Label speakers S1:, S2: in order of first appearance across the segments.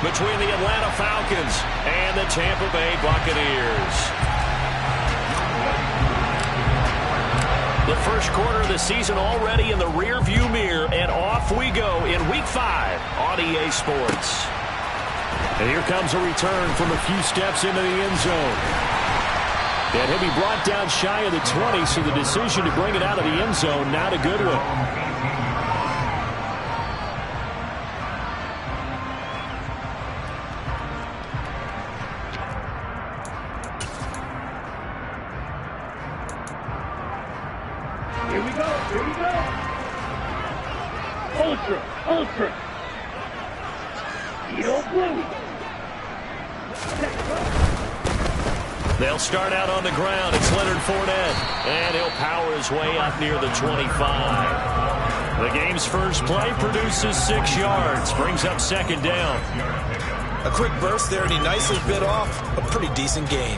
S1: between the Atlanta Falcons and the Tampa Bay Buccaneers. The first quarter of the season already in the rearview mirror, and off we go in Week 5 on EA Sports. And here comes a return from a few steps into the end zone. And he'll be brought down shy of the 20, so the decision to bring it out of the end zone, not a good one.
S2: Here we go, here we go. Ultra, ultra. Steel blue.
S1: They'll start out on the ground. It's Leonard Fournette, and he'll power his way up near the 25. The game's first play produces 6 yards, brings up second down.
S3: A quick burst there, and he nicely bit off a pretty decent gain.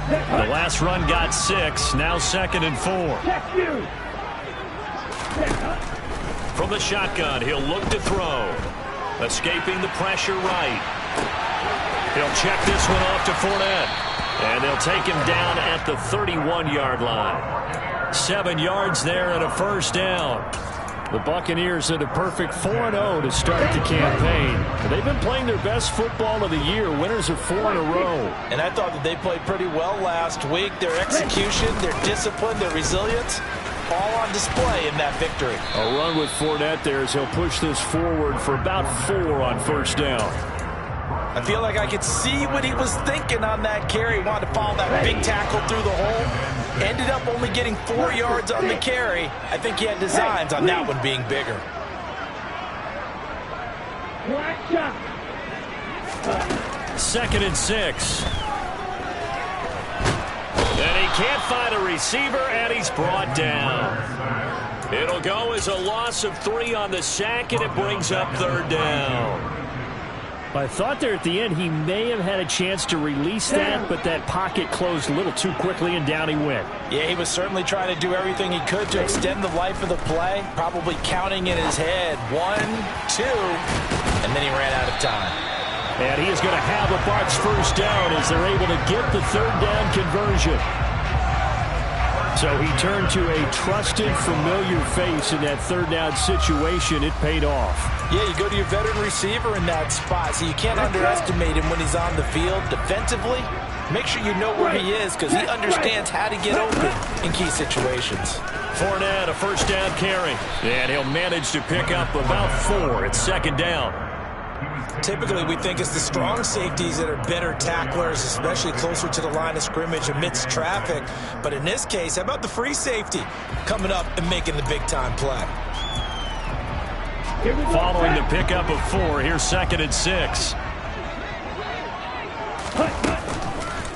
S1: The last run got 6, now 2nd and 4. From the shotgun, he'll look to throw. Escaping the pressure right. He'll check this one off to Fournette. And they'll take him down at the 31-yard line. 7 yards there and a first down. The Buccaneers had a perfect 4-0 to start the campaign. They've been playing their best football of the year, winners of 4 in a row.
S3: And I thought that they played pretty well last week. Their execution, their discipline, their resilience, all on display in that victory.
S1: A run with Fournette there as he'll push this forward for about 4 on first down.
S3: I feel like I could see what he was thinking on that carry. He wanted to follow that big tackle through the hole. Ended up only getting 4 yards on the carry. I think he had designs on that one being bigger.
S1: Second and 6. And he can't find a receiver, and he's brought down. It'll go as a loss of 3 on the sack, and it brings up third down. I thought there at the end he may have had a chance to release that, but that pocket closed a little too quickly, and down he went.
S3: Yeah, he was certainly trying to do everything he could to extend the life of the play, probably counting in his head 1, 2, and then he ran out of time.
S1: And he is going to have a Bucs first down as they're able to get the third down conversion. So he turned to a trusted, familiar face in that third down situation. It paid off.
S3: Yeah, you go to your veteran receiver in that spot, so you can't underestimate him when he's on the field defensively. Make sure you know where he is because he understands how to get open in key situations.
S1: Fournette, a first down carry. And he'll manage to pick up about 4. It's second down.
S3: Typically, we think it's the strong safeties that are better tacklers, especially closer to the line of scrimmage amidst traffic. But in this case, how about the free safety coming up and making the big-time play?
S1: Following the pickup of 4, here's second and 6.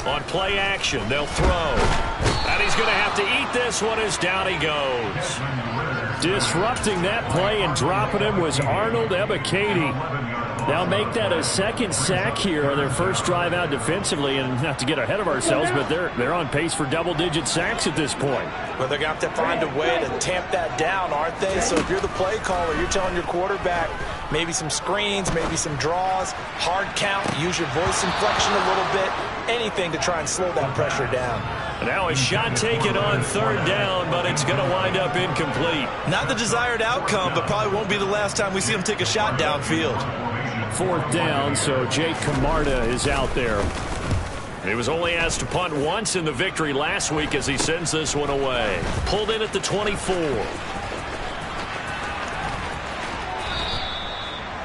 S1: On play action, they'll throw. And he's going to have to eat this one as down he goes. Disrupting that play and dropping him was Arnold Ebiketie. They'll make that a second sack here on their first drive out defensively, and not to get ahead of ourselves, but they're on pace for double-digit sacks at this point.
S3: Well, they're going to have to find a way to tamp that down, aren't they? So if you're the play caller, you're telling your quarterback maybe some screens, maybe some draws, hard count, use your voice inflection a little bit, anything to try and slow that pressure down.
S1: Now a shot taken on third down, but it's going to wind up incomplete.
S3: Not the desired outcome, but probably won't be the last time we see him take a shot downfield.
S1: Fourth down, so Jake Camarda is out there. He was only asked to punt once in the victory last week as he sends this one away. Pulled in at the 24.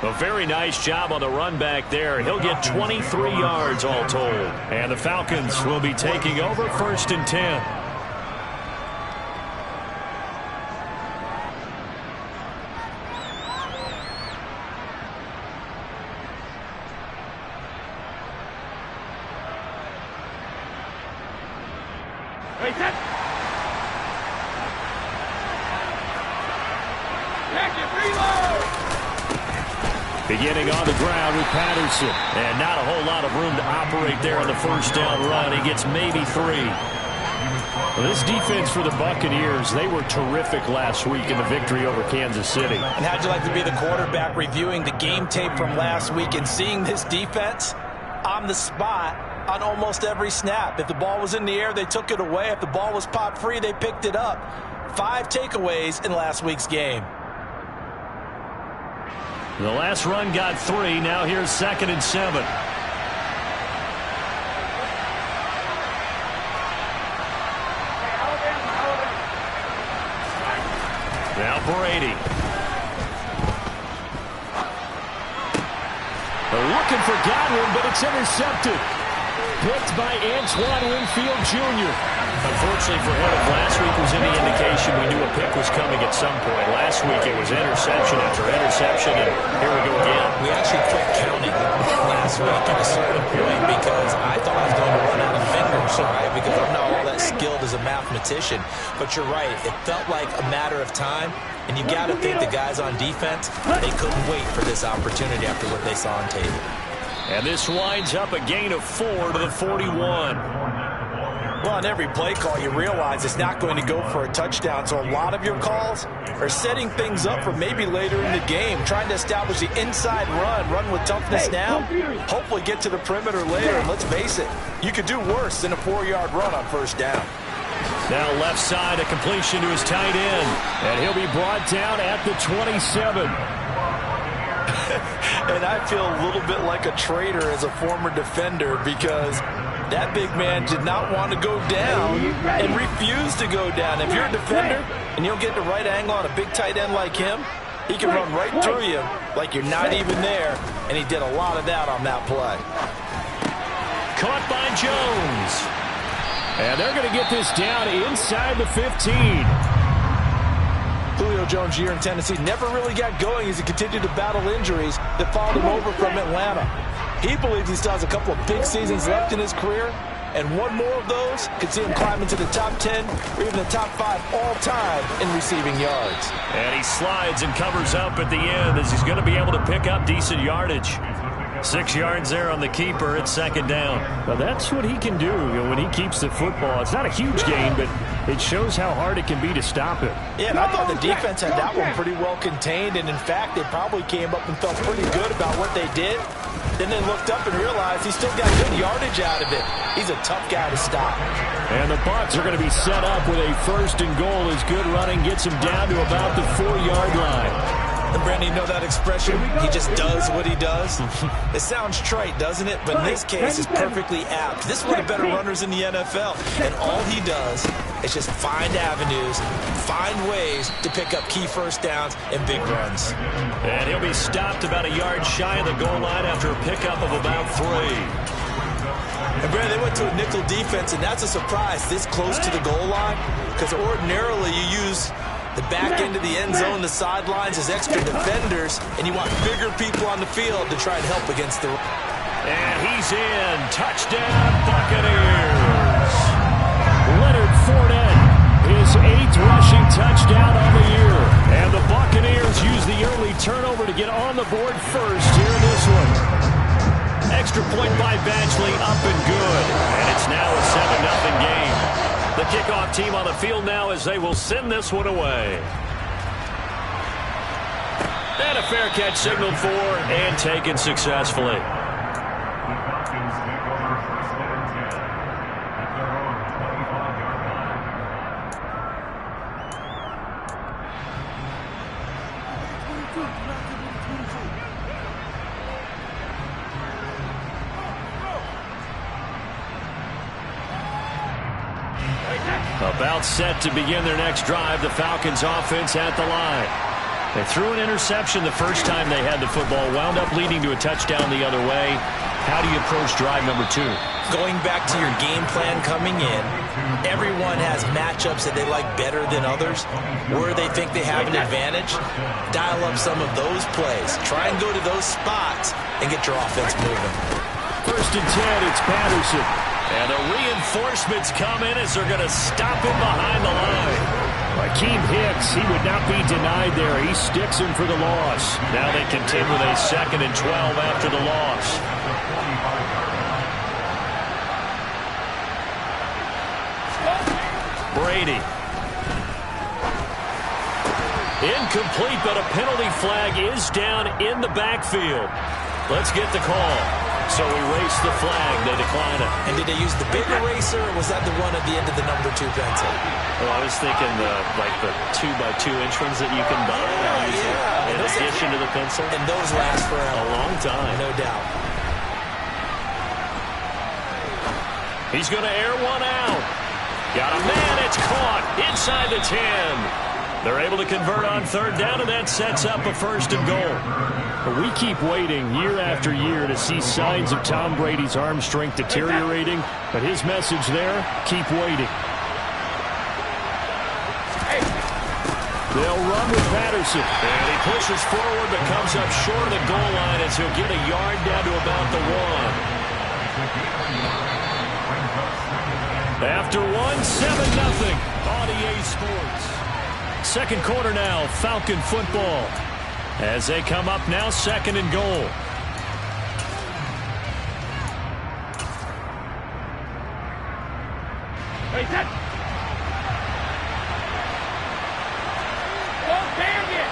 S1: A very nice job on the run back there. He'll get 23 yards all told. And the Falcons will be taking over first and 10. Beginning on the ground with Patterson. And not a whole lot of room to operate there on the first down run. He gets maybe 3. Well, this defense for the Buccaneers, they were terrific last week in the victory over Kansas City.
S3: And how'd you like to be the quarterback reviewing the game tape from last week and seeing this defense on the spot on almost every snap? If the ball was in the air, they took it away. If the ball was popped free, they picked it up. 5 takeaways in last week's game.
S1: The last run got 3. Now here's 2nd and 7. Now Brady. They're looking for Godwin, but it's intercepted. Picked by Antoine Winfield Jr. Unfortunately for him, if last week was any indication, we knew a pick was coming at some point. Last week it was interception after interception, and here we go again.
S3: We actually quit counting last week at a certain point because I thought I was going to run out of fingers, right? Because I'm not all that skilled as a mathematician. But you're right. It felt like a matter of time, and you got to think the guys on defense, they couldn't wait for this opportunity after what they saw on tape.
S1: And this winds up a gain of 4 to the 41.
S3: Well, on every play call, you realize it's not going to go for a touchdown. So a lot of your calls are setting things up for maybe later in the game, trying to establish the inside run with toughness now, hopefully get to the perimeter later. And let's face it, you could do worse than a 4-yard run on first down.
S1: Now left side, a completion to his tight end. And he'll be brought down at the 27.
S3: And I feel a little bit like a traitor as a former defender because that big man did not want to go down and refused to go down. If you're a defender and you don't get the right angle on a big tight end like him, he can run right through you like you're not even there, and he did a lot of that on that play.
S1: Caught by Jones. And they're going to get this down inside the 15.
S3: Julio Jones' year in Tennessee never really got going as he continued to battle injuries that followed him over from Atlanta. He believes he still has a couple of big seasons left in his career, and one more of those could see him climb into the top 10 or even the top 5 all-time in receiving yards.
S1: And he slides and covers up at the end as he's going to be able to pick up decent yardage. 6 yards there on the keeper at 2nd down. Well, that's what he can do when he keeps the football. It's not a huge gain, but it shows how hard it can be to stop it.
S3: Yeah, and I thought the defense had that one pretty well contained, and in fact, they probably came up and felt pretty good about what they did. Then they looked up and realized he still got good yardage out of it. He's a tough guy to stop.
S1: And the Bucs are going to be set up with a 1st and goal as good running gets him down to about the 4-yard line.
S3: And Brandon, you know that expression? He just does what he does. It sounds trite, doesn't it? But in this case, it's perfectly apt. This is one of the better runners in the NFL. And all he does is just find avenues, find ways to pick up key first downs and big runs.
S1: And he'll be stopped about a yard shy of the goal line after a pickup of about 3.
S3: And Brandon, they went to a nickel defense, and that's a surprise this close to the goal line, because ordinarily you use the back end of the end zone, the sidelines as extra defenders, and you want bigger people on the field to try and help against the...
S1: And he's in. Touchdown, Buccaneers. Leonard Fournette, his 8th rushing touchdown on the year. And the Buccaneers use the early turnover to get on the board first here in this one. Extra point by Badgley, up and good. And it's now a 7-0 game. The kickoff team on the field now as they will send this one away. And a fair catch signaled for and taken successfully. About set to begin their next drive, the Falcons offense at the line. They threw an interception the first time they had the football, wound up leading to a touchdown the other way. How do you approach drive number 2?
S3: Going back to your game plan coming in, everyone has matchups that they like better than others. Where they think they have an advantage, dial up some of those plays. Try and go to those spots and get your offense moving.
S1: 1st and 10, it's Patterson. And the reinforcements come in as they're going to stop him behind the line. Akeem Hicks, he would not be denied there. He sticks him for the loss. Now they contend with a 2nd and 12 after the loss. Brady. Incomplete, but a penalty flag is down in the backfield. Let's get the call. So erase the flag. They decline it.
S3: And did they use the big eraser, or was that the one at the end of the number 2 pencil?
S1: Well, I was thinking like the 2x2 inch ones that you can buy.
S3: Yeah.
S1: In addition to the pencil.
S3: And those last forever.
S1: A long time.
S3: No doubt.
S1: He's going to air one out. Got a man. It's caught inside the 10. They're able to convert on 3rd down, and that sets up a 1st and goal.
S4: But we keep waiting year after year to see signs of Tom Brady's arm strength deteriorating. But his message there, keep waiting. They'll run with Patterson.
S1: And he pushes forward but comes up short of the goal line as he'll get a yard down to about the 1. After 1, 7-0 on EA Sports. Second quarter now, Falcon football. As they come up now, 2nd and goal.
S2: Hey, that. Oh, damn it!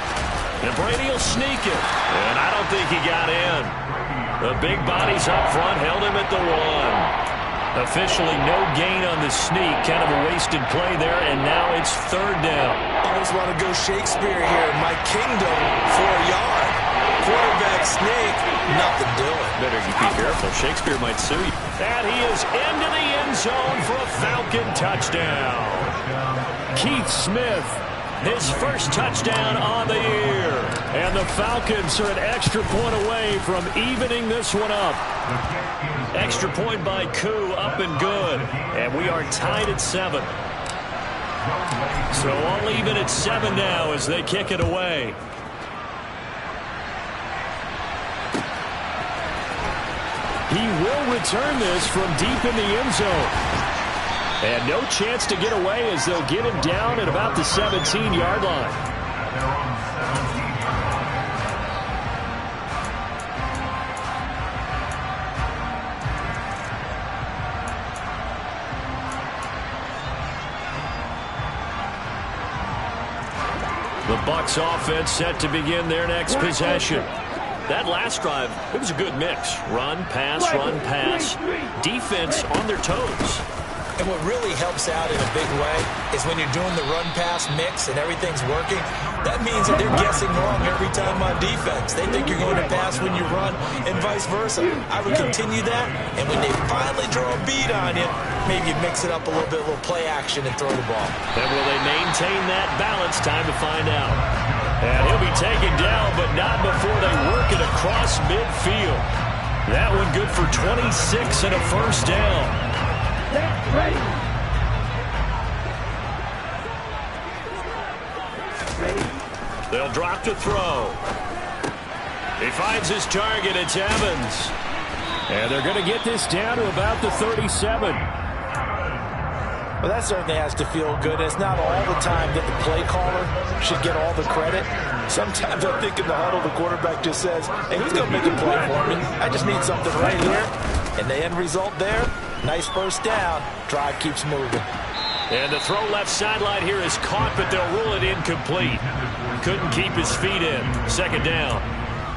S1: And Brady will sneak it. And I don't think he got in. The big bodies up front held him at the 1. Officially no gain on the sneak. Kind of a wasted play there, and now it's 3rd down.
S3: Almost want to go Shakespeare here. My kingdom for a yard. Quarterback sneak, nothing doing.
S1: Better you be careful. Shakespeare might sue you. And he is into the end zone for a Falcon touchdown.
S4: Keith Smith,
S1: his first touchdown on the year.
S4: And the Falcons are an extra point away from evening this one up.
S1: Extra point by Koo, up and good. And we are tied at 7. So all even at 7 now as they kick it away.
S4: He will return this from deep in the end zone. And no chance to get away as they'll get him down at about the 17-yard line.
S1: The Bucs offense set to begin their next possession. That last drive, it was a good mix. Run, pass, defense on their toes.
S3: And what really helps out in a big way is when you're doing the run-pass mix and everything's working, that means that they're guessing wrong every time on defense. They think you're going to pass when you run and vice versa. I would continue that, and when they finally draw a beat on you, maybe you mix it up a little play action and throw the ball.
S1: And will they maintain that balance? Time to find out. And he'll be taken down, but not before they work it across midfield. That one good for 26 and a 1st down.
S2: Ready.
S1: They'll drop to throw. He finds his target. It's Evans.
S4: And they're going to get this down to about the 37.
S3: Well, that certainly has to feel good. It's not all the time that the play caller should get all the credit. Sometimes I think in the huddle, the quarterback just says, hey, who's going to make a play for me? I just need something right here. And the end result there, nice 1st down. Drive keeps moving.
S1: And the throw left sideline here is caught, but they'll rule it incomplete. Couldn't keep his feet in. 2nd down.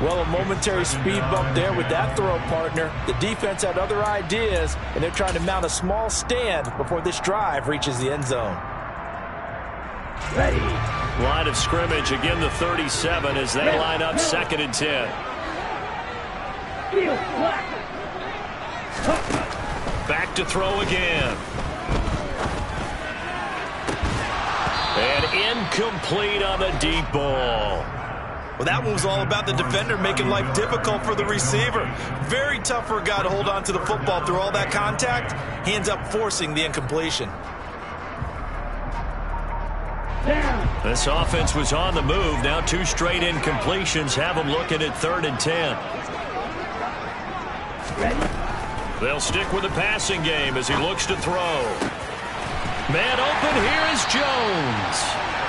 S3: Well, a momentary speed bump there with that throw, partner. The defense had other ideas, and they're trying to mount a small stand before this drive reaches the end zone.
S2: Ready.
S1: Line of scrimmage, again the 37 as they line up 2nd and 10.
S2: Field flat.
S1: Back to throw again. And incomplete on the deep ball.
S3: Well, that one was all about the defender making life difficult for the receiver. Very tough for a guy to hold on to the football through all that contact. He ends up forcing the incompletion.
S2: Down.
S1: This offense was on the move. Now 2 straight incompletions have them looking at 3rd and 10.
S2: Ready.
S1: They'll stick with the passing game as he looks to throw. Man open, here is Jones.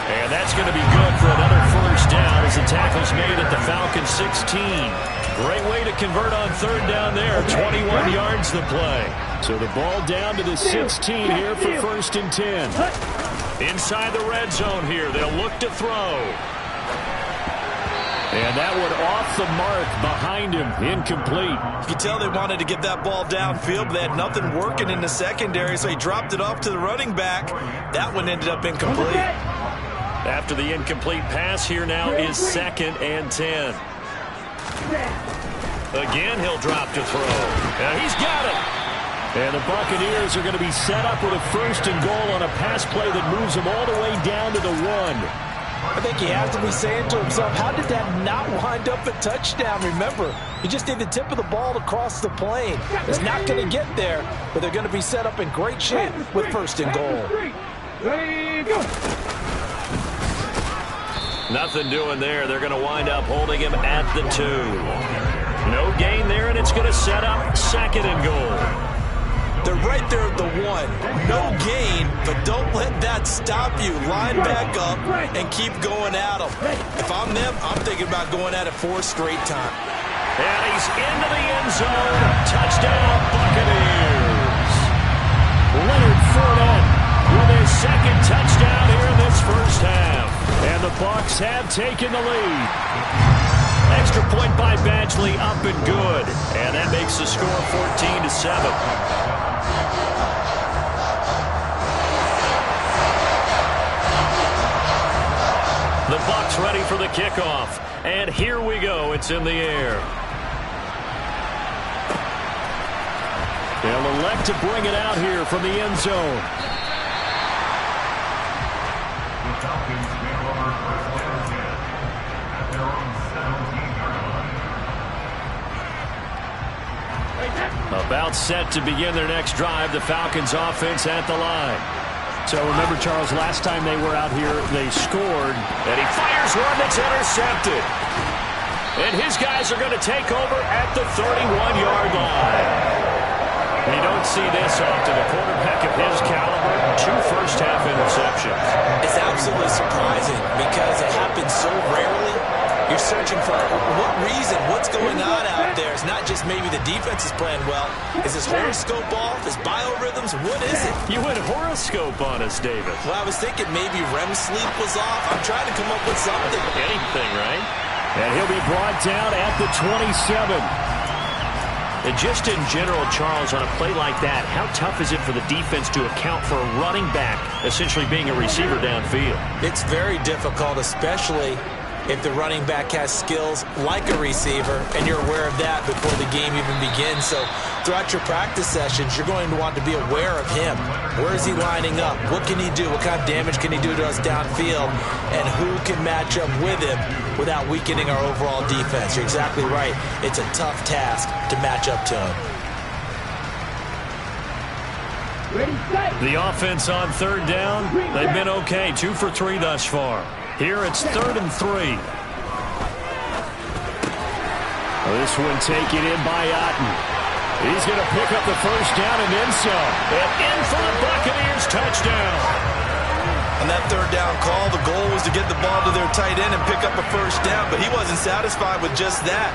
S1: And that's going to be good for another 1st down as the tackle's made at the Falcons 16. Great way to convert on 3rd down there. 21 yards the play.
S4: So the ball down to the 16 here for 1st and 10.
S1: Inside the red zone here, they'll look to throw. And that one off the mark behind him, incomplete.
S3: You can tell they wanted to get that ball downfield, but they had nothing working in the secondary, so he dropped it off to the running back. That one ended up incomplete.
S1: After the incomplete pass, here now is 2nd and 10. Again, he'll drop to throw. And he's got it. And the Buccaneers are going to be set up with a 1st and goal on a pass play that moves them all the way down to the 1.
S3: I think he has to be saying to himself, how did that not wind up a touchdown? Remember, he just did the tip of the ball across the plane. It's not going to get there, but they're going to be set up in great shape with 1st and goal.
S2: Ready, go.
S1: Nothing doing there. They're going to wind up holding him at the 2. No gain there, and it's going to set up 2nd and goal.
S3: They're right there at the 1. No gain, but don't let that stop you. Line back up and keep going at them. If I'm them, I'm thinking about going at it 4 straight times.
S1: And he's into the end zone. Touchdown, Buccaneers. Leonard Fournette with his 2nd touchdown here in this first half. And the Bucs have taken the lead. Extra point by Badgley, up and good. And that makes the score 14-7. The Bucs ready for the kickoff. And here we go. It's in the air.
S4: They'll elect to bring it out here from the end zone.
S1: About set to begin their next drive. The Falcons offense at the line.
S4: So remember, Charles, last time they were out here, they scored.
S1: And he fires one that's intercepted. And his guys are going to take over at the 31-yard line. We don't see this often. A quarterback of his caliber, 2 first-half interceptions.
S3: It's absolutely surprising because it happens so rarely. You're searching for what reason, what's going on out there. It's not just maybe the defense is playing well. Is his horoscope off? His biorhythms? What is it?
S1: You went horoscope on us, David.
S3: Well, I was thinking maybe REM sleep was off. I'm trying to come up with something.
S1: Anything, right?
S4: And he'll be brought down at the 27.
S1: And just in general, Charles, on a play like that, how tough is it for the defense to account for a running back essentially being a receiver downfield?
S3: It's very difficult, especially if the running back has skills like a receiver, and you're aware of that before the game even begins. So throughout your practice sessions, you're going to want to be aware of him. Where is he lining up? What can he do? What kind of damage can he do to us downfield? And who can match up with him without weakening our overall defense? You're exactly right. It's a tough task to match up to him.
S2: Ready, set.
S1: The offense on 3rd down, they've been okay. 2 for 3 thus far. Here it's 3rd and 3.
S4: This one taken in by Otten. He's going to pick up the 1st down and then some.
S1: And in for the Buccaneers touchdown.
S3: On that 3rd down call, the goal was to get the ball to their tight end and pick up a 1st down, but he wasn't satisfied with just that.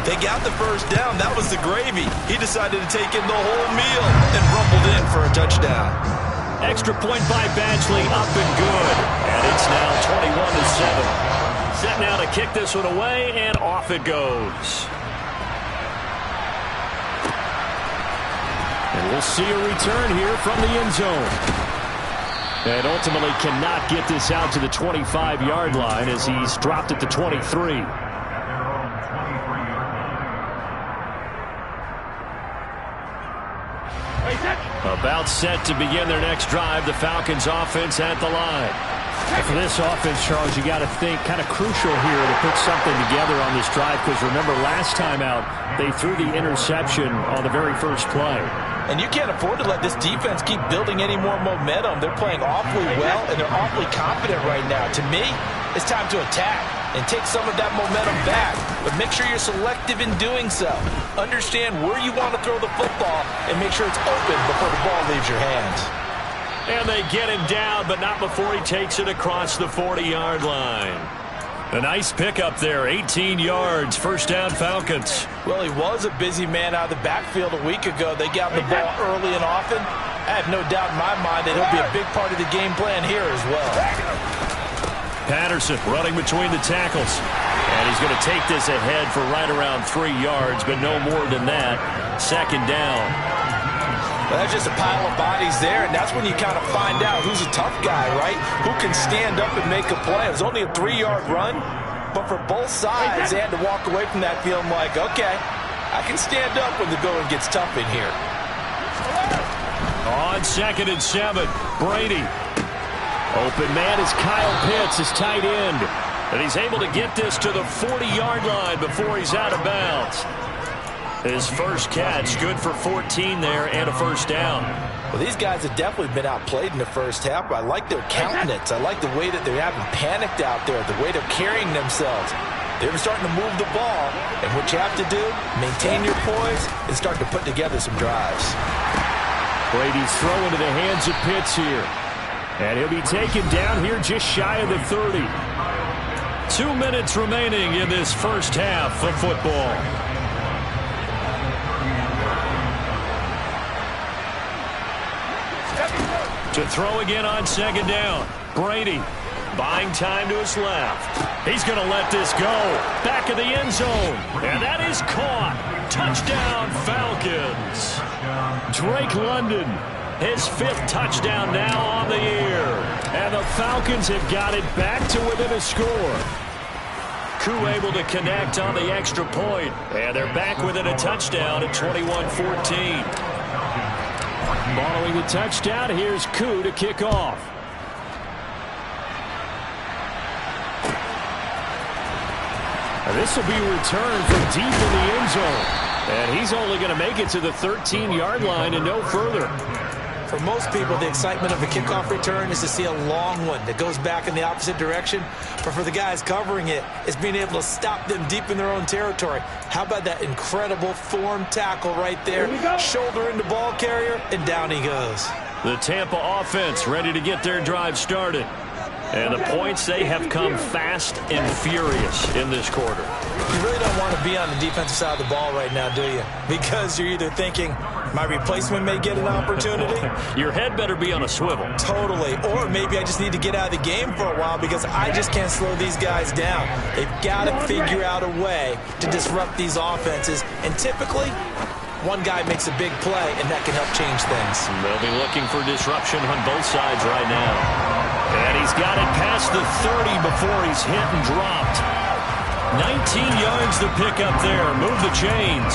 S3: They got the 1st down. That was the gravy. He decided to take in the whole meal and rumbled in for a touchdown.
S1: Extra point by Badgley, up and good. And it's now 21-7. Set now to kick this one away, and off it goes.
S4: And we'll see a return here from the end zone. And ultimately cannot get this out to the 25-yard line as he's dropped at the 23.
S1: About set to begin their next drive. The Falcons offense at the line.
S4: And for this offense, Charles, you got to think kind of crucial here to put something together on this drive, because remember last time out they threw the interception on the very first play.
S3: And you can't afford to let this defense keep building any more momentum. They're playing awfully well, and they're awfully confident right now. To me, it's time to attack and take some of that momentum back. But make sure you're selective in doing so. Understand where you want to throw the football and make sure it's open before the ball leaves your hands.
S1: And they get him down, but not before he takes it across the 40-yard line. A nice pickup there, 18 yards, 1st down Falcons.
S3: Well, he was a busy man out of the backfield a week ago. They got the ball early and often. I have no doubt in my mind that he'll be a big part of the game plan here as well.
S1: Patterson running between the tackles. And he's going to take this ahead for right around 3 yards, but no more than that. Second down.
S3: Well, that's just a pile of bodies there, and that's when you kind of find out who's a tough guy, right? Who can stand up and make a play. It was only a 3-yard run, but for both sides, they had to walk away from that feeling like, okay, I can stand up when the going gets tough in here.
S1: On 2nd and 7, Brady. Open man is Kyle Pitts, his tight end. And he's able to get this to the 40-yard line before he's out of bounds. His first catch, good for 14 there and a first down.
S3: Well, these guys have definitely been outplayed in the first half. I like their countenance. I like the way that they haven't panicked out there, the way they're carrying themselves. They're starting to move the ball, and what you have to do, maintain your poise and start to put together some drives.
S1: Brady's throw into the hands of Pitts here. And he'll be taken down here just shy of the 30. 2 minutes remaining in this first half of football. To throw again on 2nd down. Brady buying time to his left. He's going to let this go. Back of the end zone. And that is caught. Touchdown, Falcons. Drake London, his 5th touchdown now on the year. And the Falcons have got it back to within a score. Q able to connect on the extra point. And they're back within a touchdown at 21-14. Following the touchdown, here's Q to kick off. And this will be a return from deep in the end zone. And he's only going to make it to the 13-yard line and no further.
S3: For most people, the excitement of a kickoff return is to see a long one that goes back in the opposite direction. But for the guys covering it, it's being able to stop them deep in their own territory. How about that incredible form tackle right there? Shoulder into ball carrier, and down he goes.
S1: The Tampa offense ready to get their drive started. And the points, they have come fast and furious in this quarter.
S3: You really don't want to be on the defensive side of the ball right now, do you? Because you're either thinking, my replacement may get an opportunity.
S1: Your head better be on a swivel.
S3: Totally. Or maybe I just need to get out of the game for a while because I just can't slow these guys down. They've got to figure out a way to disrupt these offenses. And typically, one guy makes a big play, and that can help change things.
S1: They'll be looking for disruption on both sides right now. And he's got it past the 30 before he's hit and dropped. 19 yards to pick up there. Move the chains.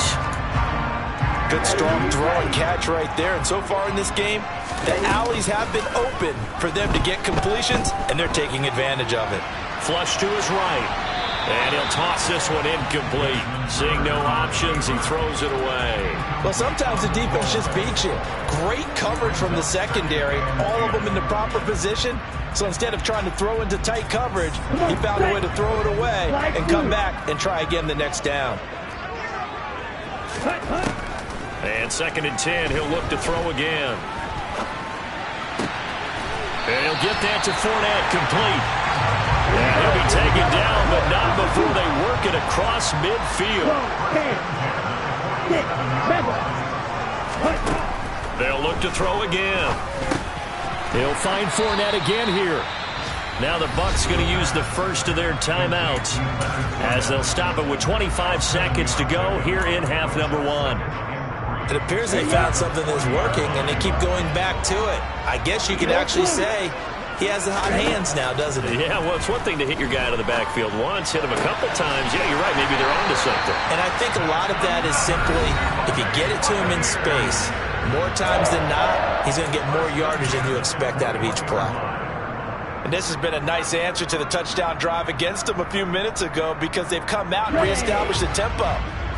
S3: Good strong throw and catch right there. And so far in this game, the alleys have been open for them to get completions, and they're taking advantage of it.
S1: Flush to his right. And he'll toss this one incomplete. Seeing no options, he throws it away.
S3: Well, sometimes the defense just beats you. Great coverage from the secondary. All of them in the proper position. So instead of trying to throw into tight coverage, he found a way to throw it away and come back and try again the next down.
S1: And 2nd and 10, he'll look to throw again. And he'll get that to Fournette, complete. And he'll be taken down, but not before they work it across midfield. They'll look to throw again. He'll find Fournette again here. Now the Bucs going to use the first of their timeouts as they'll stop it with 25 seconds to go here in half number 1.
S3: It appears they found something that's working, and they keep going back to it. I guess you could actually say he has the hot hands now, doesn't he?
S1: Yeah, well, it's one thing to hit your guy out of the backfield once, hit him a couple times. Yeah, you're right. Maybe they're onto something.
S3: And I think a lot of that is simply if you get it to him in space, more times than not, he's going to get more yardage than you expect out of each play. And this has been a nice answer to the touchdown drive against them a few minutes ago because they've come out and reestablished the tempo.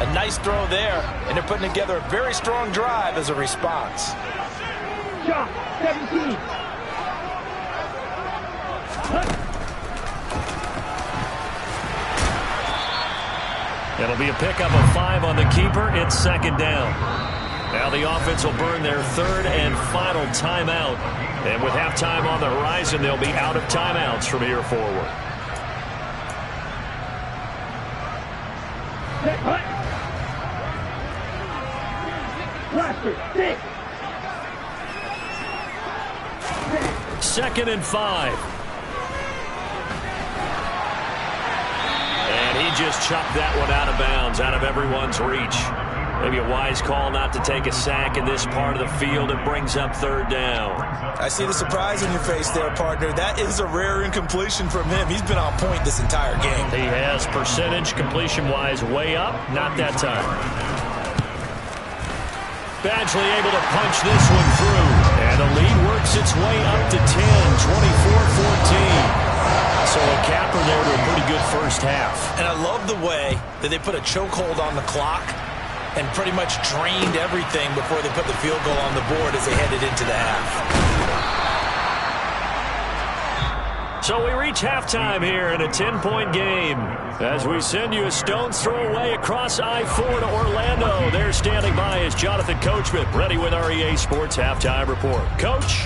S3: A nice throw there, and they're putting together a very strong drive as a response.
S2: Shot 17.
S1: It'll be a pickup of 5 on the keeper. It's 2nd down. Now the offense will burn their 3rd and final timeout. And with halftime on the horizon, they'll be out of timeouts from here forward.
S2: Blaster, 6.
S1: 2nd and 5. And he just chopped that one out of bounds, out of everyone's reach. Maybe a wise call not to take a sack in this part of the field. It brings up 3rd down.
S3: I see the surprise in your face there, partner. That is a rare incompletion from him. He's been on point this entire game.
S1: He has percentage completion-wise way up. Not that time. Badgley able to punch this one through. And the lead works its way up to 10, 24-14. So a capper there to a pretty good first half.
S3: And I love the way that they put a chokehold on the clock and pretty much drained everything before they put the field goal on the board as they headed into the half.
S1: So we reach halftime here in a 10-point game. As we send you a stone's throw away across I-4 to Orlando. There standing by is Jonathan Coachman, ready with our EA Sports Halftime Report. Coach?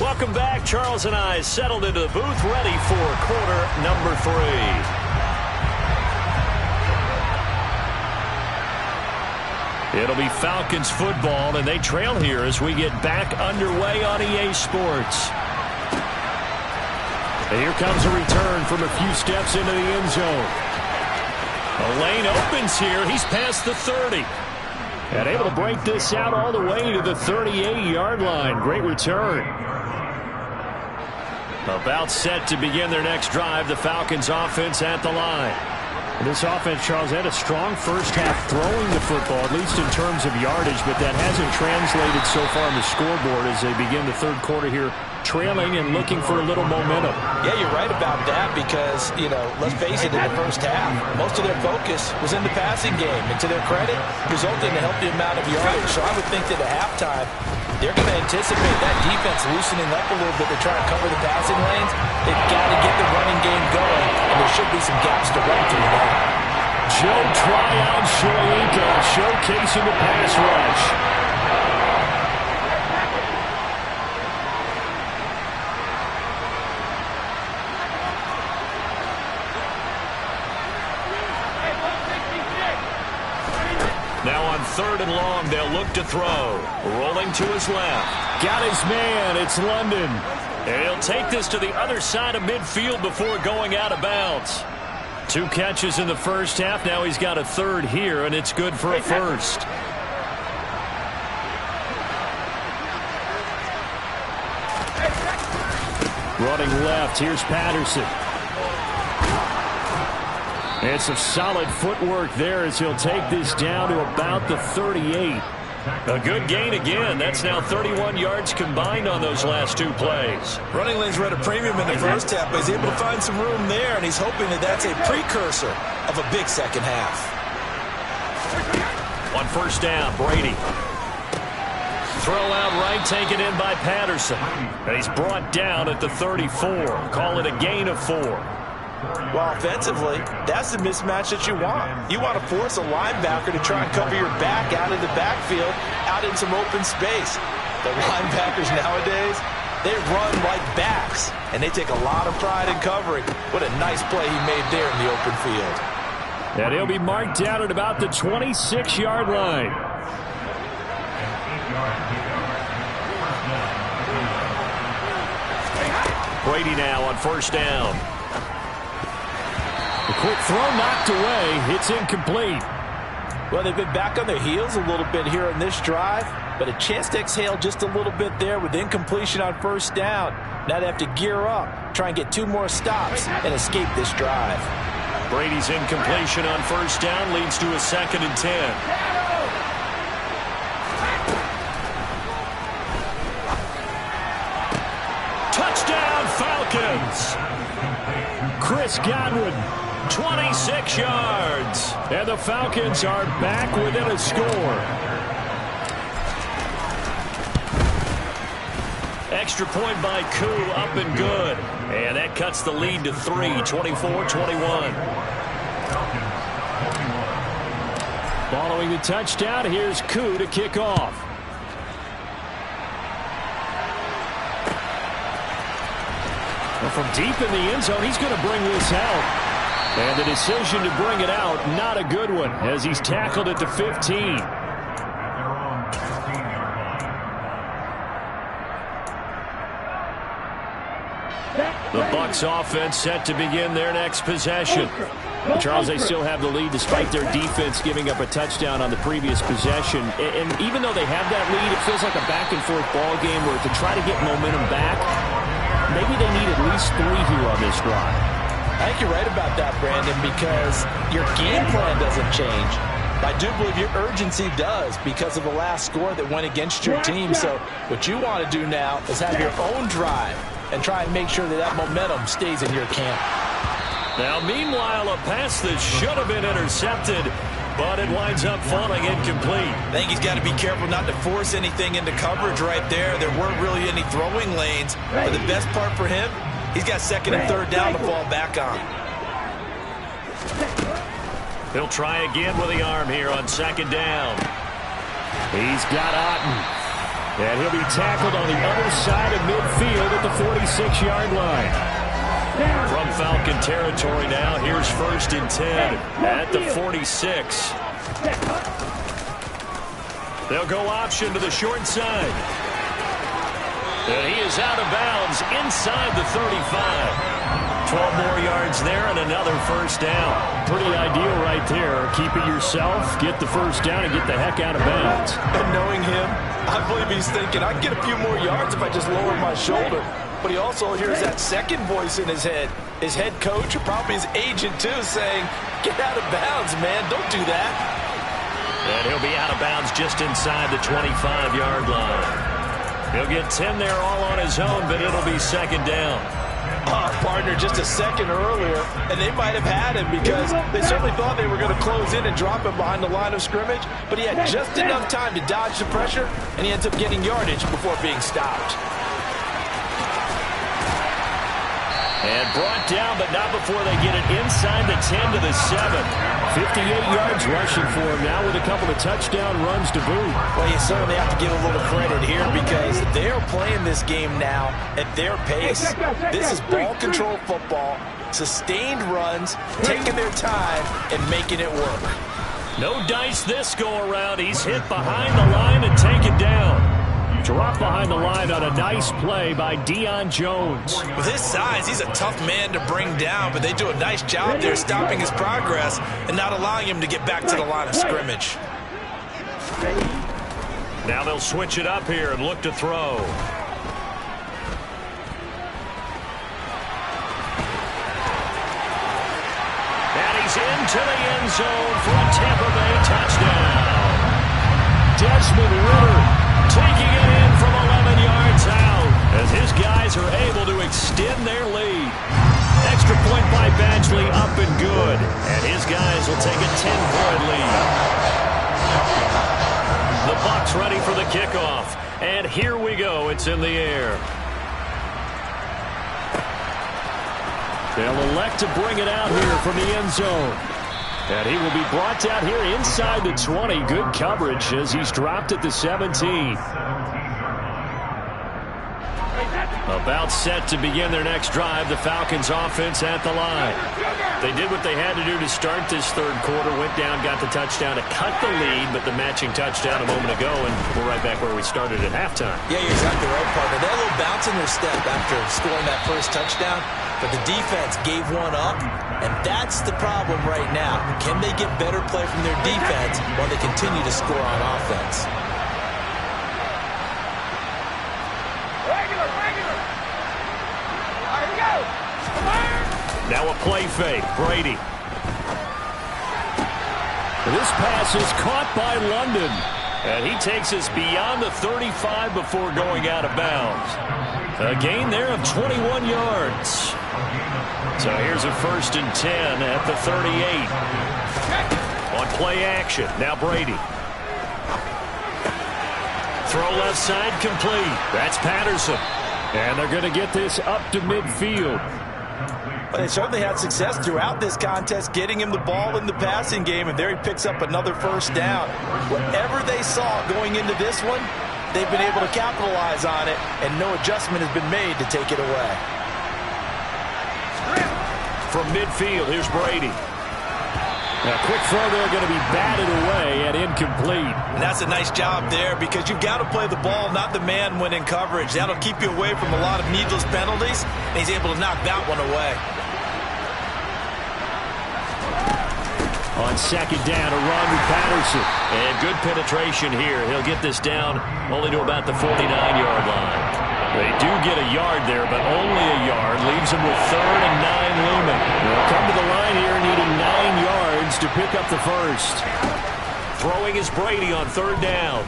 S1: Welcome back. Charles and I settled into the booth, ready for quarter number 3. It'll be Falcons football, and they trail here as we get back underway on EA Sports. And here comes a return from a few steps into the end zone. A lane opens here. He's past the 30. And able to break this out all the way to the 38-yard line. Great return. About set to begin their next drive. The Falcons offense at the line.
S4: This offense, Charles, had a strong first half throwing the football, at least in terms of yardage, but that hasn't translated so far on the scoreboard as they begin the 3rd quarter here, trailing and looking for a little momentum.
S3: Yeah, you're right about that because, let's face it, in the first half, most of their focus was in the passing game. And to their credit, resulted in a healthy amount of yardage. So I would think that at halftime, they're going to anticipate that defense loosening up a little bit to try to cover the passing lanes. They've got to get the running game going, and there should be some gaps to run through now.
S4: Joe Tryon Shoyinka showcasing the pass rush.
S1: Now on 3rd and long, they'll look to throw. Rolling to his left.
S4: Got his man. It's London.
S1: And he'll take this to the other side of midfield before going out of bounds. 2 catches in the first half. Now he's got a 3rd here, and it's good for a 1st.
S4: Running left. Here's Patterson. And some solid footwork there as he'll take this down to about the 38.
S1: A good gain again. That's now 31 yards combined on those last 2 plays.
S3: Running lanes were at a premium in the first half, but he's able to find some room there, and he's hoping that that's a precursor of a big second half.
S1: On 1st down, Brady. Throw out right, taken in by Patterson. And he's brought down at the 34. Call it a gain of 4.
S3: Well, offensively, that's the mismatch that you want. You want to force a linebacker to try and cover your back out of the backfield, out in some open space. The linebackers nowadays, they run like backs, and they take a lot of pride in covering. What a nice play he made there in the open field.
S4: And he'll be marked down at about the 26-yard line.
S1: Brady now on 1st down.
S4: A quick throw knocked away. It's incomplete.
S3: Well, they've been back on their heels a little bit here in this drive, but a chance to exhale just a little bit there with incompletion on 1st down. Now they have to gear up, try and get 2 more stops, and escape this drive.
S1: Brady's incompletion on 1st down leads to a 2nd and 10. Touchdown, Falcons!
S4: Chris Godwin.
S1: 26 yards.
S4: And the Falcons are back within a score.
S1: Extra point by Koo, up and good. And that cuts the lead to 3, 24-21.
S4: Following the touchdown, here's Koo to kick off. Well, from deep in the end zone, he's going to bring this out. And the decision to bring it out, not a good one, as he's tackled at the 15.
S1: Bucs offense set to begin their next possession.
S4: Charles, they still have the lead despite their defense giving up a touchdown on the previous possession. And even though they have that lead, it feels like a back-and-forth ball game where to try to get momentum back, maybe they need at least 3 here on this drive.
S3: I think you're right about that, Brandon, because your game plan doesn't change. I do believe your urgency does because of the last score that went against your team. So what you want to do now is have your own drive and try and make sure that that momentum stays in your camp.
S1: Now, meanwhile, a pass that should have been intercepted, but it winds up falling incomplete.
S3: I think he's got to be careful not to force anything into coverage right there. There weren't really any throwing lanes. But the best part for him, he's got second and third down to fall back on.
S1: He'll try again with the arm here on second down.
S4: He's got Otten. And he'll be tackled on the other side of midfield at the 46-yard line.
S1: From Falcon territory now, here's 1st and 10 at the 46. They'll go option to the short side. And he is out of bounds inside the 35. 12 more yards there and another first down.
S4: Pretty ideal right there. Keep it yourself, get the first down, and get the heck out of bounds.
S3: And knowing him, I believe he's thinking, I can get a few more yards if I just lower my shoulder. But he also hears that second voice in his head. His head coach, or probably his agent too, saying, get out of bounds, man. Don't do that.
S1: And he'll be out of bounds just inside the 25-yard line. He'll get 10 there all on his own, but it'll be second down.
S3: Partner, just a second earlier, and they might have had him because they certainly thought they were going to close in and drop him behind the line of scrimmage, but he had just enough time to dodge the pressure, and he ends up getting yardage before being stopped.
S1: And brought down, but not before they get it inside the 10 to the 7.
S4: 58 yards rushing for him now with a couple of touchdown runs to boot.
S3: Well, you certainly have to give a little credit here because they're playing this game now at their pace. This is ball control football, sustained runs, taking their time, and making it work.
S1: No dice this go-around. He's hit behind the line and taken down.
S4: Drop behind the line on a nice play by Deion Jones.
S3: With his size, he's a tough man to bring down, but they do a nice job there stopping his progress and not allowing him to get back to the line of scrimmage.
S1: Now they'll switch it up here and look to throw. And he's into the end zone for a Tampa Bay touchdown.
S4: Desmond Ritter
S1: taking it in from 11 yards out as his guys are able to extend their lead. Extra point by Badgley up and good. And his guys will take a 10-point lead. The Bucs ready for the kickoff. And here we go. It's in the air.
S4: They'll elect to bring it out here from the end zone. And he will be brought down here inside the 20. Good coverage as he's dropped at the 17.
S1: About set to begin their next drive. The Falcons offense at the line. They did what they had to do to start this third quarter. Went down, got the touchdown to cut the lead, but the matching touchdown a moment ago, and we're right back where we started at halftime.
S3: Yeah, you're exactly right, partner. They had a little bounce in their step after scoring that first touchdown, but the defense gave one up, and that's the problem right now. Can they get better play from their defense while they continue to score on offense?
S1: Now a play fake. Brady.
S4: This pass is caught by London.
S1: And he takes us beyond the 35 before going out of bounds. A gain there of 21 yards. So here's a 1st and 10 at the 38. On play action. Now Brady. Throw left side complete. That's Patterson.
S4: And they're going to get this up to midfield.
S3: But they certainly had success throughout this contest, getting him the ball in the passing game, and there he picks up another first down. Whatever they saw going into this one, they've been able to capitalize on it, and no adjustment has been made to take it away.
S1: From midfield, here's Brady.
S4: A quick throw there going to be batted away and incomplete.
S3: And that's a nice job there because you've got to play the ball, not the man when in coverage. That'll keep you away from a lot of needless penalties, and he's able to knock that one away.
S4: On second down, a run with Patterson.
S1: And good penetration here. He'll get this down only to about the 49-yard line. They do get a yard there, but only a yard. Leaves them with 3rd and 9 looming.
S4: They'll come to the line here needing 9 yards to pick up the first.
S1: Throwing is Brady on 3rd down.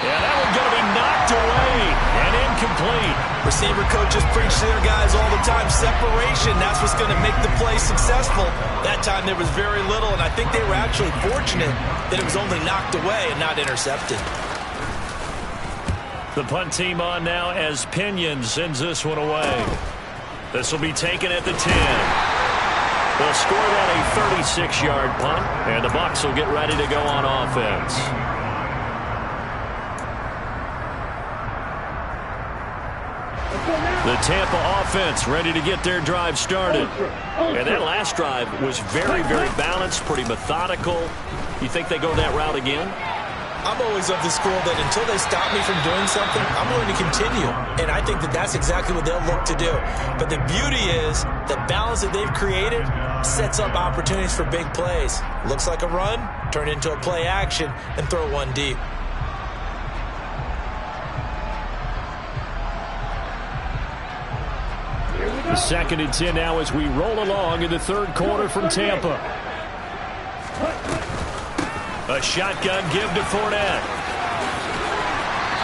S1: Yeah, that one's going to be knocked away and incomplete.
S3: Receiver coaches preach to their guys all the time. Separation, that's what's going to make the play successful. That time there was very little, and I think they were actually fortunate that it was only knocked away and not intercepted.
S1: The punt team on now as Pinion sends this one away. This will be taken at the 10. They'll score that a 36-yard punt, and the Bucs will get ready to go on offense. The Tampa offense ready to get their drive started. And that last drive was very, very balanced, pretty methodical. You think they go that route again?
S3: I'm always of the school that until they stop me from doing something, I'm going to continue. And I think that that's exactly what they'll look to do. But the beauty is the balance that they've created sets up opportunities for big plays. Looks like a run, turn into a play action, and throw one deep.
S4: The 2nd and 10 now as we roll along in the 3rd quarter from Tampa.
S1: A shotgun give to Fournette.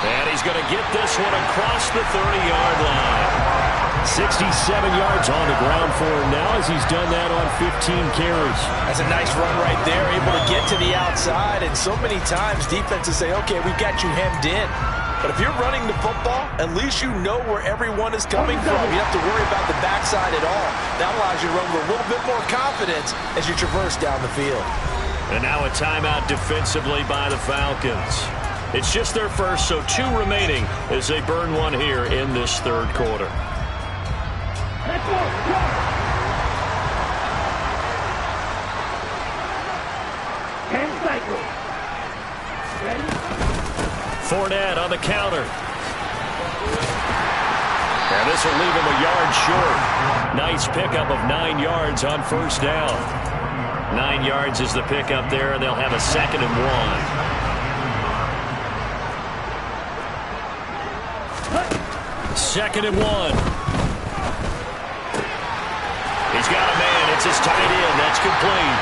S1: And he's going to get this one across the 30-yard line.
S4: 67 yards on the ground for him now as he's done that on 15 carries.
S3: That's a nice run right there, able to get to the outside. And so many times defenses say, okay, we've got you hemmed in. But if you're running the football, at least you know where everyone is coming from. You don't have to worry about the backside at all. That allows you to run with a little bit more confidence as you traverse down the field.
S1: And now a timeout defensively by the Falcons. It's just their first, so 2 remaining as they burn one here in this 3rd quarter.
S2: Let's go. Hand cycle. Ready?
S1: Fournette on the counter. And this will leave him a yard short. Nice pickup of 9 yards on 1st down. 9 yards is the pickup there, and they'll have a 2nd and 1. 2nd and 1. He's got a man. It's his tight end. That's complete.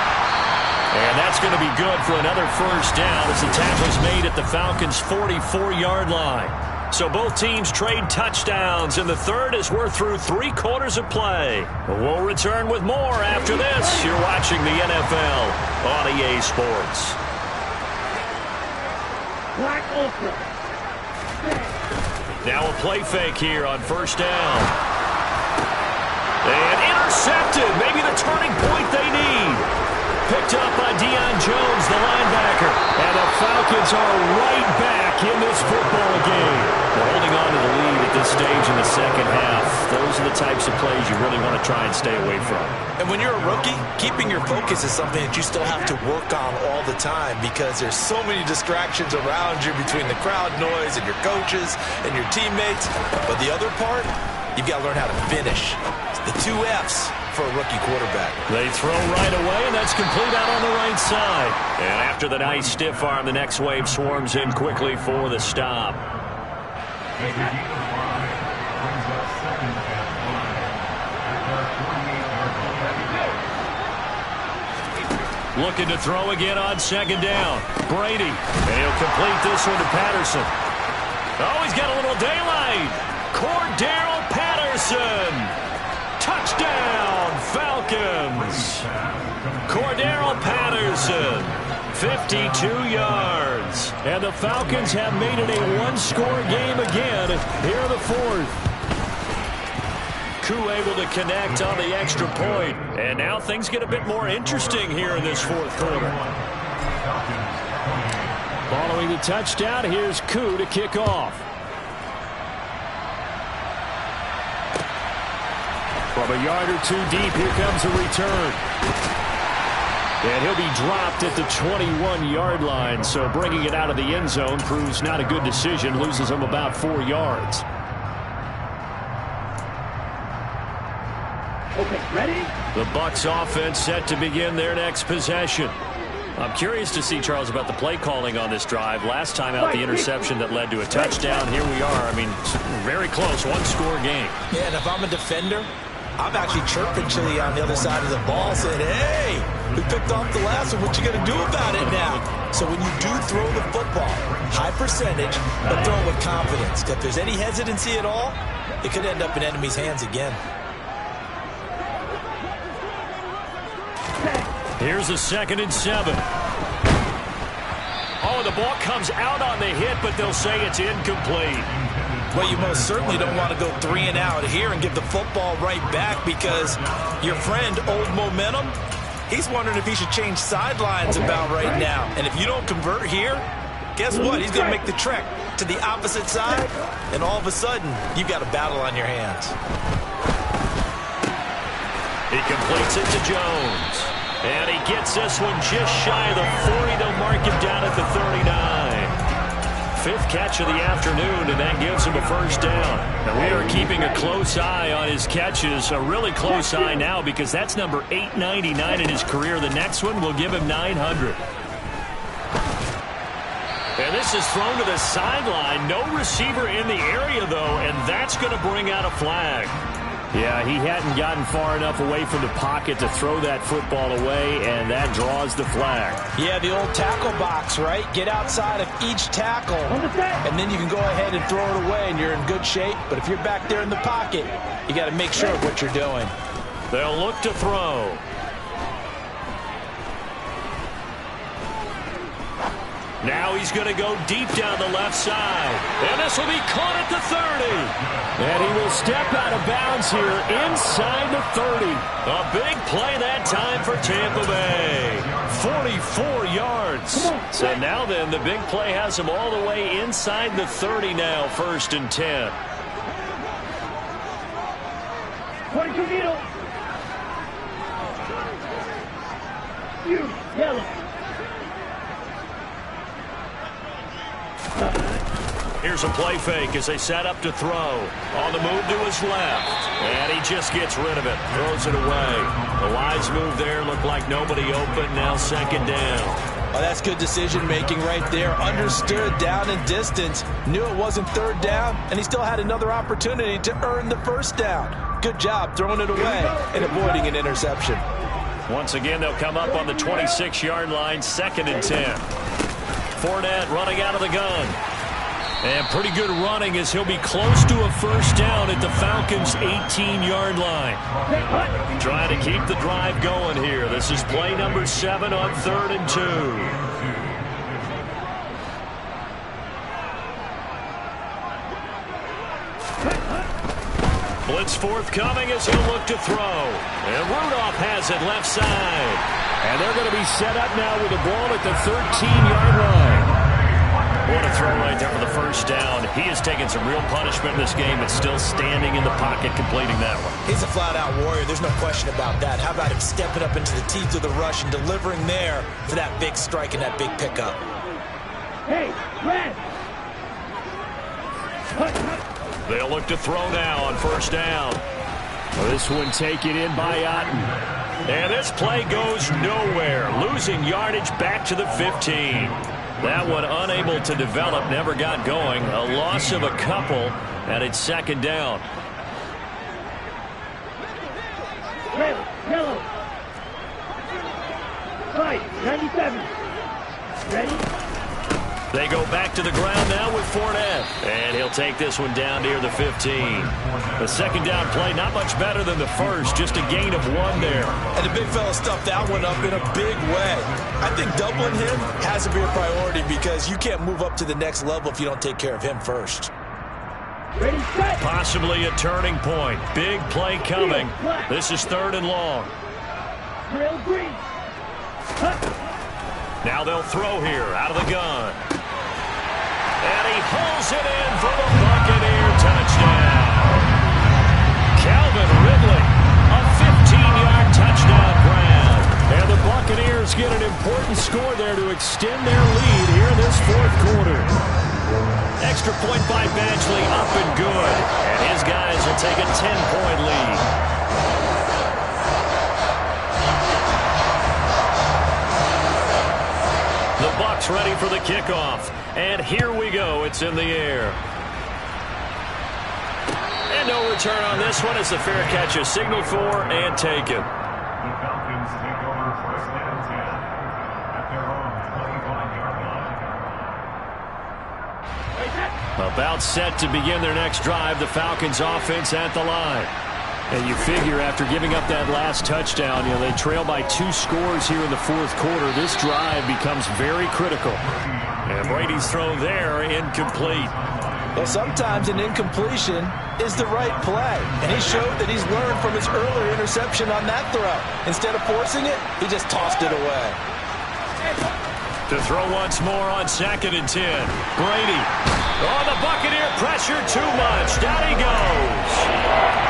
S1: And that's going to be good for another 1st down as the tackle's made at the Falcons' 44-yard line. So both teams trade touchdowns, and the 3rd as we're through 3 quarters of play. We'll return with more after this. You're watching the NFL on EA Sports.
S2: Black Ultra.
S1: Now a play fake here on 1st down. And intercepted. Maybe the turning point they need. Picked up by Deion Jones, the linebacker. And the Falcons are right back in this football game. They're holding on to the lead at this stage in the 2nd half. Those are the types of plays you really want to try and stay away from.
S3: And when you're a rookie, keeping your focus is something that you still have to work on all the time because there's so many distractions around you between the crowd noise and your coaches and your teammates. But the other part, you've got to learn how to finish. It's the 2 F's. For a rookie quarterback.
S1: They throw right away, and that's complete out on the right side. And after the nice stiff arm, the next wave swarms in quickly for the stop. Looking to throw again on 2nd down. Brady, and he'll complete this one to Patterson. Oh, he's got a little daylight. Cordero Patterson. Touchdown, Falcons. Cordero Patterson, 52 yards.
S4: And the Falcons have made it a 1-score game again here in the 4th.
S1: Q able to connect on the extra point. And now things get a bit more interesting here in this 4th quarter.
S4: Following the touchdown, here's Q to kick off. From a yard or 2 deep, here comes a return. And he'll be dropped at the 21-yard line. So bringing it out of the end zone proves not a good decision. Loses him about 4 yards.
S2: Okay, ready?
S1: The Bucs offense set to begin their next possession. I'm curious to see, Charles, about the play calling on this drive. Last time out, the interception that led to a touchdown. Here we are. I mean, very close, one-score game.
S3: Yeah, and if I'm a defender, I'm actually chirping Chili on the other side of the ball, saying, hey, we picked off the last one. What you going to do about it now? So when you do throw the football, high percentage, but throw it with confidence. If there's any hesitancy at all, it could end up in enemy's hands again.
S1: Here's a 2nd and 7. Oh, the ball comes out on the hit, but they'll say it's incomplete.
S3: Well, you most certainly don't want to go 3 and out here and give the football right back, because your friend, Old Momentum, he's wondering if he should change sidelines about right now. And if you don't convert here, guess what? He's going to make the trek to the opposite side, and all of a sudden, you've got a battle on your hands.
S1: He completes it to Jones. And he gets this one just shy of the 40. They'll mark him down at the 39. 5th catch of the afternoon, and that gives him a first down. Now we are keeping a close eye on his catches, a really close eye now, because that's number 899 in his career. The next one will give him 900. And this is thrown to the sideline. No receiver in the area, though, and that's going to bring out a flag.
S4: Yeah, he hadn't gotten far enough away from the pocket to throw that football away, and that draws the flag.
S3: Yeah, the old tackle box, right? Get outside of each tackle, and then you can go ahead and throw it away, and you're in good shape. But if you're back there in the pocket, you got to make sure of what you're doing.
S1: They'll look to throw. Now he's going to go deep down the left side. And this will be caught at the 30.
S4: And he will step out of bounds here inside the 30.
S1: A big play that time for Tampa Bay. 44 yards. So now then, the big play has him all the way inside the 30 now, 1st and 10.
S2: 22 needle. You, yellow.
S1: Here's a play fake as they set up to throw. On the move to his left. And he just gets rid of it. Throws it away. The wise move there. Looked like nobody open. Now 2nd down.
S3: Oh, that's good decision-making right there. Understood down and distance. Knew it wasn't 3rd down. And he still had another opportunity to earn the 1st down. Good job throwing it away and avoiding an interception.
S1: Once again, they'll come up on the 26-yard line. 2nd and 10. Fournette running out of the gun. And pretty good running as he'll be close to a 1st down at the Falcons' 18-yard line. Trying to keep the drive going here. This is play number 7 on 3rd and 2. Blitz forthcoming as he'll look to throw. And Rudolph has it left side.
S4: And they're going to be set up now with the ball at the 13-yard line.
S1: What a throw right there for the 1st down. He has taken some real punishment in this game, but still standing in the pocket completing that one.
S3: He's a flat-out warrior. There's no question about that. How about him stepping up into the teeth of the rush and delivering there for that big strike and that big pickup?
S2: Hey, Red.
S1: They'll look to throw now on 1st down.
S4: Well, this one taken in by Otten.
S1: And this play goes nowhere. Losing yardage back to the 15. That one unable to develop, never got going. A loss of a couple, and it's 2nd down.
S2: Red, yellow. 5, 97. Ready?
S1: They go back to the ground now with Fournette. And he'll take this one down near the 15. The 2nd down play, not much better than the first. Just a gain of 1 there.
S3: And the big fella stuffed that one up in a big way. I think doubling him has to be a priority, because you can't move up to the next level if you don't take care of him first.
S2: Ready, set.
S1: Possibly a turning point. Big play coming. This is 3rd and long.
S2: Drill green.
S1: Now they'll throw here out of the gun. And he hauls it in for the Buccaneer touchdown. Calvin Ridley, a 15-yard touchdown grab. And the Buccaneers
S4: get an important score there to extend their lead here in this fourth quarter.
S1: Extra point by Badgley, up and good. And his guys will take a 10-point lead. The Bucs ready for the kickoff. And here we go. It's in the air. And no return on this one as the fair catch is signaled for and taken.
S5: The Falcons take over first and 10 at their own 25-yard line.
S1: About set to begin their next drive, the Falcons offense at the line.
S4: And you figure after giving up that last touchdown, they trail by 2 scores here in the fourth quarter. This drive becomes very critical.
S1: And Brady's throw there, incomplete.
S3: Well, sometimes an incompletion is the right play. And he showed that he's learned from his earlier interception on that throw. Instead of forcing it, he just tossed it away.
S1: To throw once more on 2nd and 10. Brady. Oh, the Buccaneer pressure too much. Down he goes.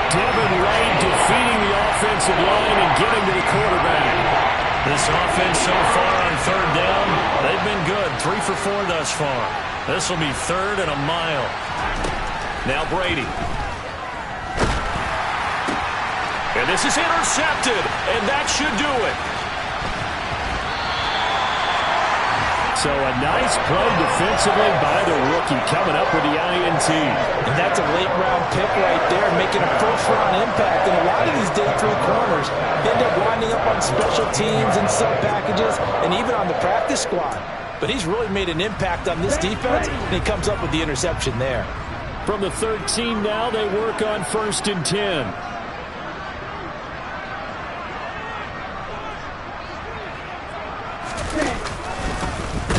S4: Devin White defeating the offensive line and getting to the quarterback.
S1: This offense so far on 3rd down, they've been good. 3 for 4 thus far. This will be 3rd and a mile. Now Brady. And this is intercepted, and that should do it.
S4: So a nice play defensively by the rookie coming up with the INT.
S3: And that's a late-round pick right there, making a first-round impact. And a lot of these day 3 corners end up winding up on special teams and sub-packages and even on the practice squad. But he's really made an impact on this defense, and he comes up with the interception there.
S4: From the 13 now, they work on 1st and 10.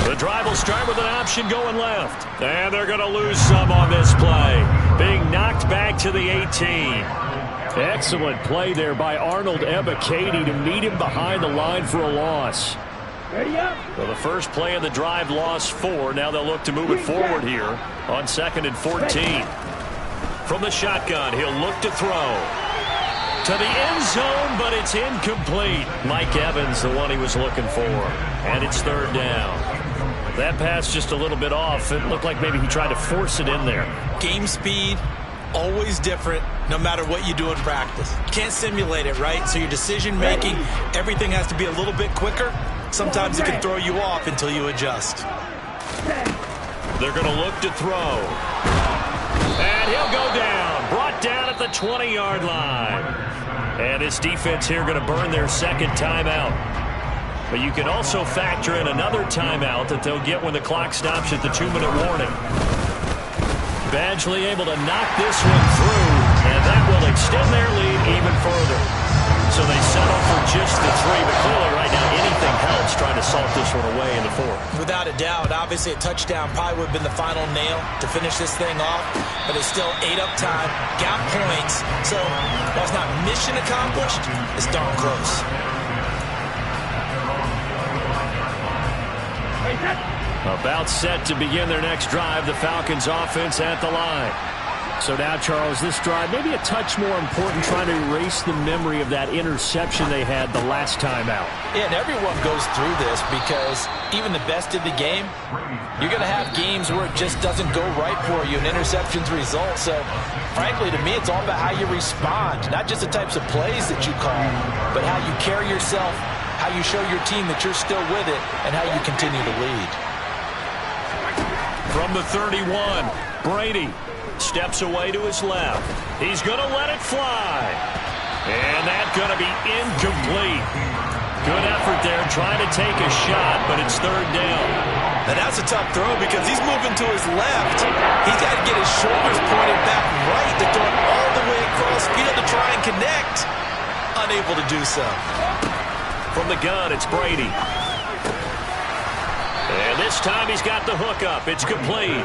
S1: The drive will start with an option going left. And they're going to lose some on this play. Being knocked back to the 18.
S4: Excellent play there by Arnold Ebiketie to meet him behind the line for a loss.
S2: Ready up.
S1: So the first play of the drive lost 4. Now they'll look to move it forward here on 2nd and 14. From the shotgun, he'll look to throw. To the end zone, but it's incomplete. Mike Evans, the one he was looking for. And it's 3rd down. That pass just a little bit off. It looked like maybe he tried to force it in there.
S3: Game speed, always different, no matter what you do in practice. You can't simulate it, right? So your decision-making, everything has to be a little bit quicker. Sometimes it can throw you off until you adjust.
S1: They're going to look to throw. And he'll go down. Brought down at the 20-yard line. And his defense here going to burn their 2nd timeout. But you can also factor in another timeout that they'll get when the clock stops at the 2-minute warning. Badgley able to knock this one through, and that will extend their lead even further. So they settle for just the 3, but clearly right now anything helps trying to salt this one away in the 4th.
S3: Without a doubt, obviously a touchdown probably would have been the final nail to finish this thing off, but it's still 8 up time, got points, so while it's not mission accomplished, it's darn close.
S1: About set to begin their next drive, the Falcons offense at the line.
S4: So now, Charles, this drive maybe a touch more important, trying to erase the memory of that interception they had the last time out.
S3: Yeah, and everyone goes through this because even the best of the game, you're going to have games where it just doesn't go right for you and interceptions result. So, frankly, to me, it's all about how you respond, not just the types of plays that you call, but how you carry yourself, how you show your team that you're still with it, and how you continue to lead.
S1: From the 31, Brady steps away to his left. He's going to let it fly. And that's going to be incomplete. Good effort there trying to take a shot, but it's 3rd down.
S3: And that's a tough throw because he's moving to his left. He's got to get his shoulders pointed back right to throw it all the way across field to try and connect. Unable to do so.
S1: From the gun, it's Brady. And this time he's got the hook up. It's complete.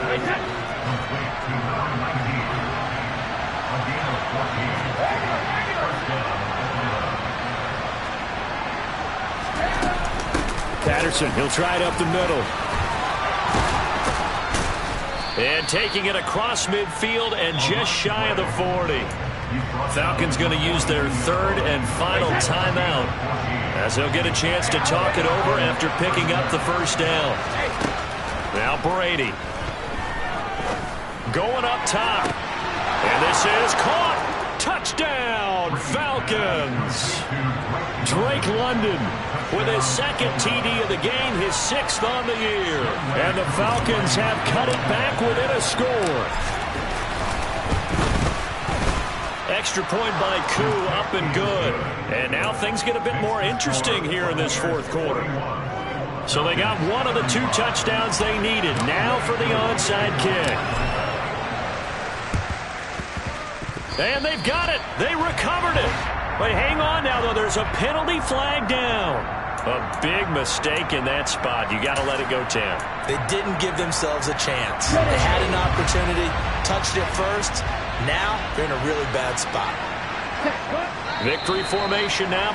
S4: Patterson, he'll try it up the middle.
S1: And taking it across midfield and just shy of the 40. Falcons going to use their 3rd and final timeout As they'll get a chance to talk it over after picking up the first down. Now Brady. Going up top. And this is caught. Touchdown, Falcons. Drake London with his second TD of the game, his 6th on the year. And the Falcons have cut it back within a score. Extra point by Q, up and good. And now things get a bit more interesting here in this fourth quarter. So they got one of the 2 touchdowns they needed. Now for the onside kick. And they've got it. They recovered it. But hang on now, though. There's a penalty flag down. A big mistake in that spot. You got to let it go, Tam.
S3: They didn't give themselves a chance. They had an opportunity, touched it first. Now they're in a really bad spot.
S1: Victory formation now